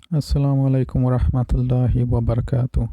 Assalamu alaikum wa rahmatullahi wa barakatuh.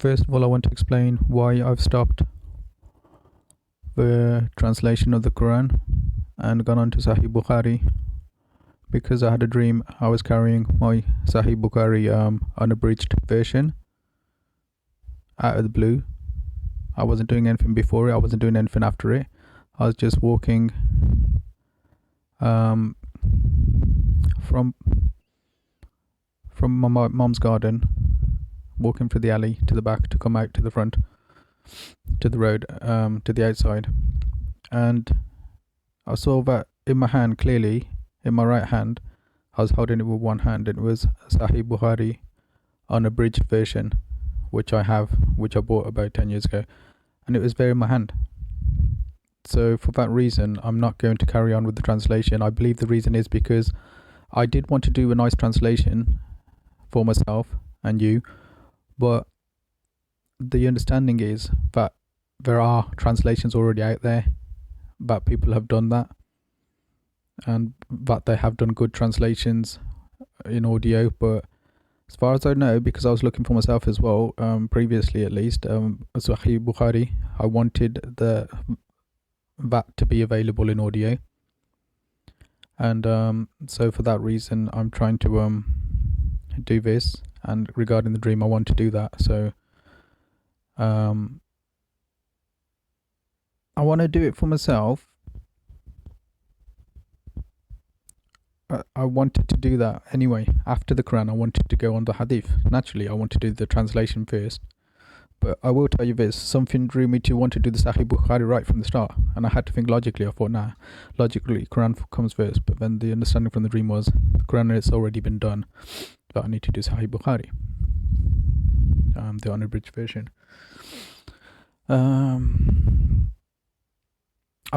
First of all, I want to explain why I've stopped the translation of the Quran and gone on to Sahih Bukhari, because I had a dream I was carrying my Sahih Bukhari unabridged version out of the blue. I wasn't doing anything before it, I wasn't doing anything after it. I was just walking um, from my mom's garden, walking through the alley to the back to come out to the front, to the road, to the outside. And I saw that in my hand, clearly, in my right hand. I was holding it with one hand. It was Sahih Bukhari unabridged version, which I bought about 10 years ago. And it was there in my hand. So for that reason, I'm not going to carry on with the translation. I believe the reason is because I did want to do a nice translation for myself and you, but the understanding is that there are translations already out there, that people have done that, and that they have done good translations in audio. But as far as I know, because I was looking for myself as well, previously at least, Sahih Bukhari, I wanted that to be available in audio. And so for that reason, I'm trying to do this. And regarding the dream, I want to do that. So I want to do it for myself. I wanted to do that anyway. After the Quran, I wanted to go on the Hadith. Naturally, I want to do the translation first. But I will tell you this, something drew me to want to do the Sahih Bukhari right from the start. And I had to think logically. I thought, nah, logically, Quran comes first. But then the understanding from the dream was, the Quran has already been done. But I need to do Sahih Bukhari, the unabridged version. Oh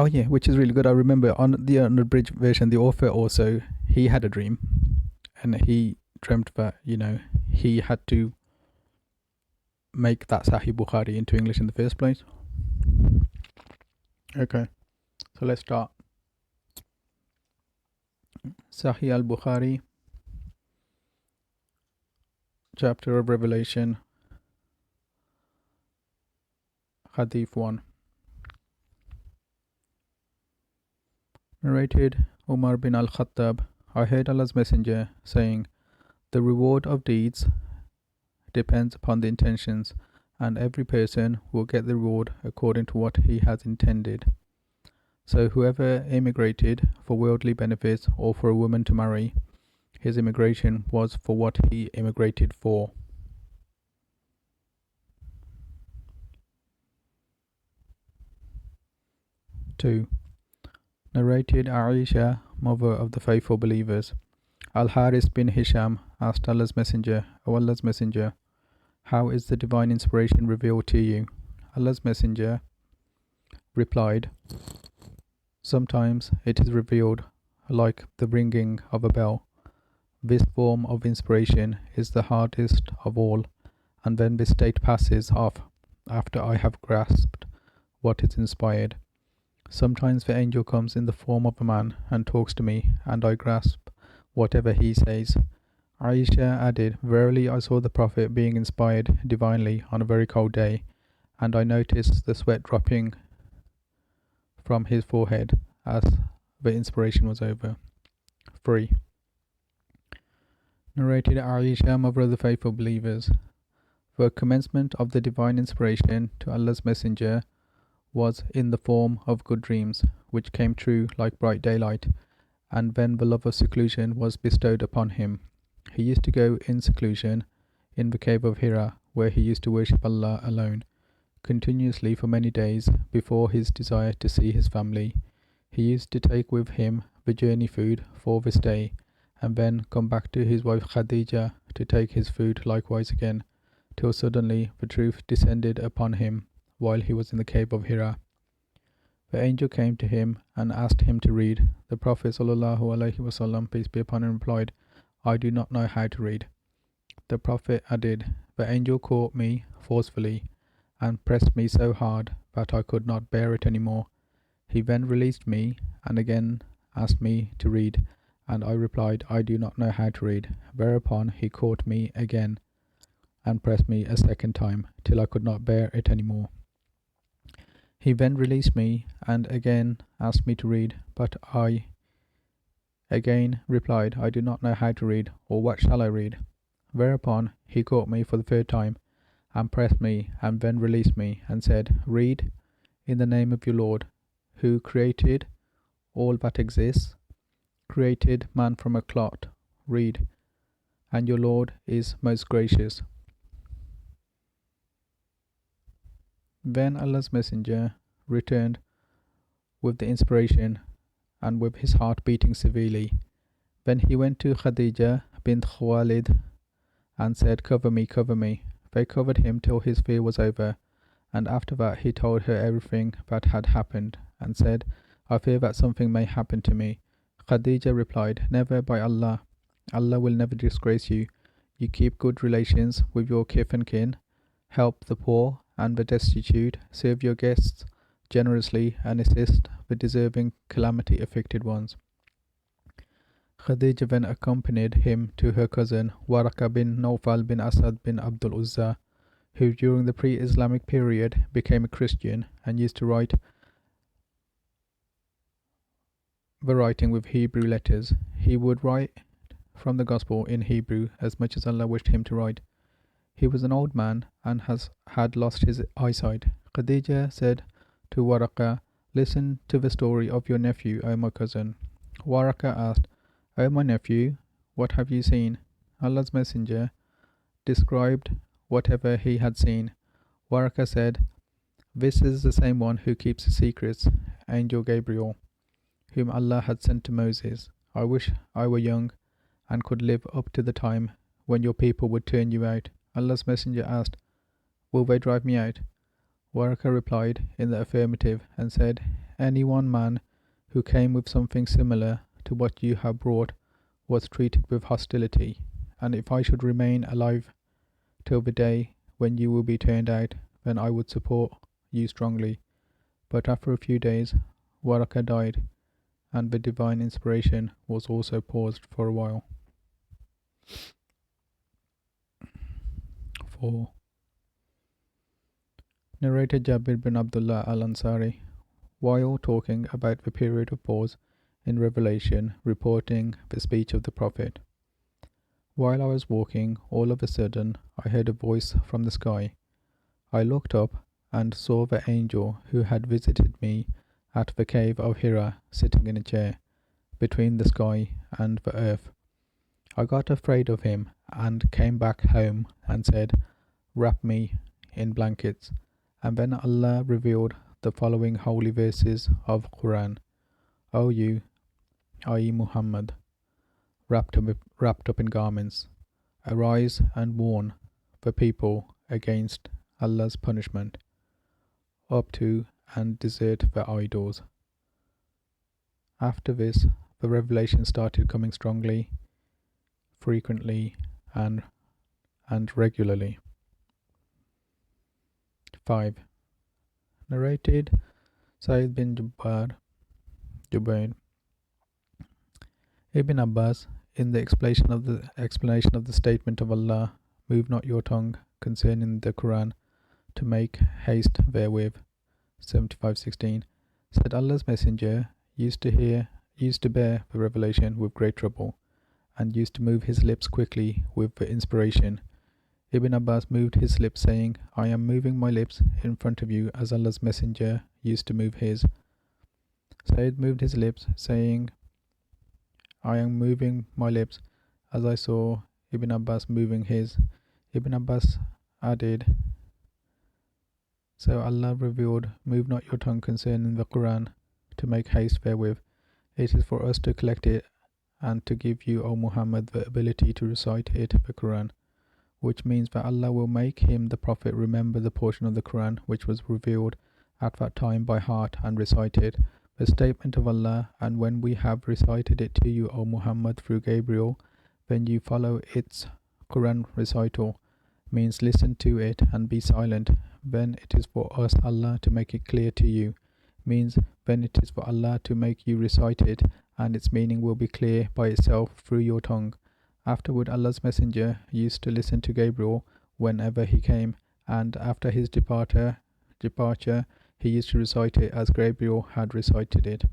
yeah, which is really good. I remember on the unabridged version, the author also, he had a dream. And he dreamt that, he had to make that Sahih Bukhari into English in the first place. Okay, so let's start. Sahih al Bukhari, chapter of Revelation, Hadith 1. Narrated Umar bin al-Khattab, I heard Allah's Messenger saying, the reward of deeds depends upon the intentions, and every person will get the reward according to what he has intended. So whoever immigrated for worldly benefits or for a woman to marry, his immigration was for what he immigrated for. Two. Narrated Aisha, mother of the faithful believers. Al-Haris bin Hisham asked Allah's Messenger, O Allah's Messenger, how is the divine inspiration revealed to you? Allah's Messenger replied, sometimes it is revealed like the ringing of a bell. This form of inspiration is the hardest of all, and then this state passes off after I have grasped what is inspired. Sometimes the angel comes in the form of a man and talks to me, and I grasp whatever he says. Aisha added, verily I saw the Prophet being inspired divinely on a very cold day, and I noticed the sweat dropping from his forehead as the inspiration was over. 3. Narrated Aisha, mother of the faithful believers. The commencement of the divine inspiration to Allah's Messenger was in the form of good dreams, which came true like bright daylight, and then the love of seclusion was bestowed upon him. He used to go in seclusion in the cave of Hira, where he used to worship Allah alone, continuously for many days before his desire to see his family. He used to take with him the journey food for this day, and then come back to his wife Khadija to take his food likewise again, till suddenly the truth descended upon him while he was in the cave of Hira. The angel came to him and asked him to read. The Prophet ﷺ, peace be upon him, replied, I do not know how to read. The Prophet added, the angel caught me forcefully and pressed me so hard that I could not bear it any more. He then released me and again asked me to read, And I replied, I do not know how to read. Whereupon he caught me again and pressed me a second time, till I could not bear it any more. He then released me and again asked me to read, but I again replied, I do not know how to read, or what shall I read? Whereupon he caught me for the third time and pressed me and then released me and said, Read, in the name of your Lord, who created all that exists, created man from a clot. Read, and your Lord is most gracious. Then Allah's Messenger returned with the inspiration and with his heart beating severely. Then he went to Khadija bint Khuwailid and said, Cover me, cover me. They covered him till his fear was over, and after that he told her everything that had happened, and said, I fear that something may happen to me. Khadija replied, Never, by Allah. Allah will never disgrace you. You keep good relations with your kith and kin, help the poor and the destitute, serve your guests generously, and assist the deserving calamity-afflicted ones. Khadija then accompanied him to her cousin Waraka bin Nawfal bin Asad bin Abdul Uzza, who during the pre-Islamic period became a Christian and used to write the writing with Hebrew letters. He would write from the Gospel in Hebrew as much as Allah wished him to write. He was an old man and had lost his eyesight. Khadija said to Waraka, Listen to the story of your nephew, O my cousin. Waraka asked, O my nephew, what have you seen? Allah's Messenger described whatever he had seen. Waraka said, This is the same one who keeps the secrets, Angel Gabriel, whom Allah had sent to Moses. I wish I were young and could live up to the time when your people would turn you out. Allah's Messenger asked, Will they drive me out? Waraka replied in the affirmative and said, Any one man who came with something similar to what you have brought was treated with hostility, and if I should remain alive till the day when you will be turned out, then I would support you strongly. But after a few days, Waraka died, and the divine inspiration was also paused for a while. 4. Narrated Jabir bin Abdullah al-Ansari, while talking about the period of pause in Revelation, reporting the speech of the Prophet. While I was walking, all of a sudden I heard a voice from the sky. I looked up and saw the angel who had visited me at the cave of Hira sitting in a chair between the sky and the earth. I got afraid of him and came back home and said, Wrap me in blankets. And then Allah revealed the following holy verses of Quran. O you, i.e. Muhammad, wrapped up in garments, arise and warn the people against Allah's punishment, up to and desert the idols. After this, the revelation started coming strongly, frequently, and regularly. 5. Narrated Sa'id bin Jubair Ibn Abbas, in the explanation of the statement of Allah, move not your tongue concerning the Quran to make haste therewith, 75:16, said Allah's Messenger used to bear the revelation with great trouble, and used to move his lips quickly with the inspiration. Ibn Abbas moved his lips, saying, I am moving my lips in front of you as Allah's Messenger used to move his. Said moved his lips, saying, I am moving my lips as I saw Ibn Abbas moving his. Ibn Abbas added, So Allah revealed, Move not your tongue concerning the Quran to make haste therewith. It is for us to collect it and to give you, O Muhammad, the ability to recite it, the Quran, which means that Allah will make him, the Prophet, remember the portion of the Quran which was revealed at that time by heart and recite it, the statement of Allah, and when we have recited it to you, O Muhammad, through Gabriel, then you follow its Quran recital, means listen to it and be silent. Then it is for us, Allah, to make it clear to you, means then it is for Allah to make you recite it and its meaning will be clear by itself through your tongue. Afterward, Allah's Messenger used to listen to Gabriel whenever he came, and after his departure, he used to recite it as Gabriel had recited it.